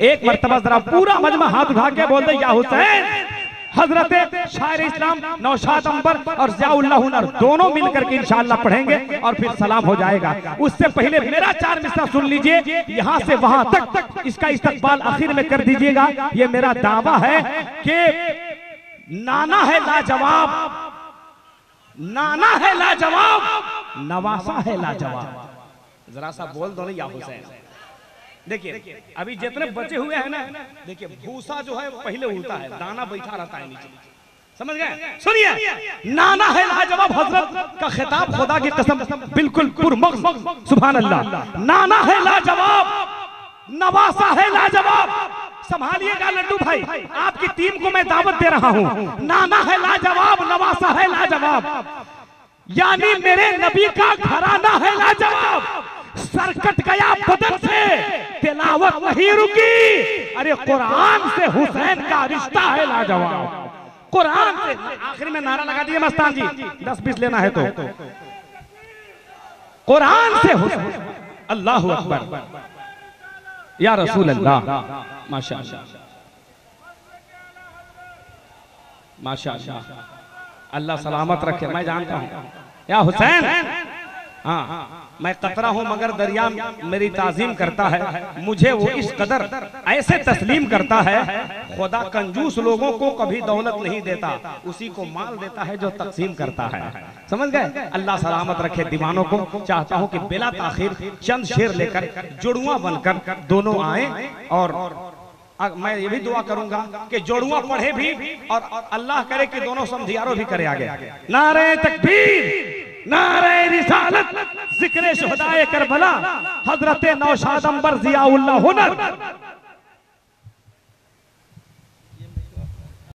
एक मर्तबा जरा पूरा मजमा हाथ उठा के बोल दे या हुसैन। हजरत शायर इस्लाम नौशाद अंबर और ज़ियाउल्लाह हुनर दोनों मिलकर के इंशाअल्लाह पढ़ेंगे और फिर सलाम हो जाएगा। उससे पहले मेरा 4 मिसरा सुन लीजिए, यहाँ से वहां तक इसका इस्तकबाल आखिर में कर दीजिएगा। ये मेरा दावा है कि नाना है लाजवाब, नाना है लाजवाब, नवासा है लाजवाब। जरा सा बोल दो ना या हुसैन। देखिए अभी जितने बचे हुए हैं ना, देखिए भूसा जो है पहले उड़ता है, दाना बैठा रहता है नीचे, समझ गए? सुनिए, नाना है लाजवाब हजरत का खिताब खुदा की कसम बिल्कुल पुरमग़ज़, सुभान अल्लाह। नाना है लाजवाब, नवासा है लाजवाब। संभालिएगा लड्डू भाई, आपकी टीम को मैं दावत दे रहा हूँ। नाना है लाजवाब, नवासा है लाजवाब, यानी मेरे नबी का घराना है लाजवाब। सरकट गया बदन से, तिलावत नहीं रुकी। अरे कुरान से हुसैन का रिश्ता है लाजवाब, कुरान से। आखिरी में नारा लगा दिए मस्तान जी, 10-20 लेना है तो। कुरान से हुसैन, अल्लाहु अकबर, या रसूल अल्लाह, माशाअल्लाह माशाअल्लाह, अल्लाह सलामत रखे। मैं जानता हूँ या हुसैन, हाँ मैं कतरा हूँ मगर दरिया मेरी ताजीम करता है। मुझे वो इस कदर ऐसे तस्लीम करता है, खुदा कंजूस लोगों को कभी दौलत नहीं देता, उसी को माल देता है जो तकसीम करता है। समझ गए? अल्लाह सलामत रखे दीवानों को। चाहता हूँ कि बिला ताखिर चंद शेर लेकर जुड़वा बनकर दोनों आए, और मैं ये भी दुआ करूंगा कि जोड़ुआ पढ़े भी और अल्लाह करे कि दोनों समधियारों भी करे आगे। नारे तकबीर, नारे रिसालत, जिक्र शुहदाए करबला, हजरत नौशाद अंबर ज़ियाउल्लाह हुनर।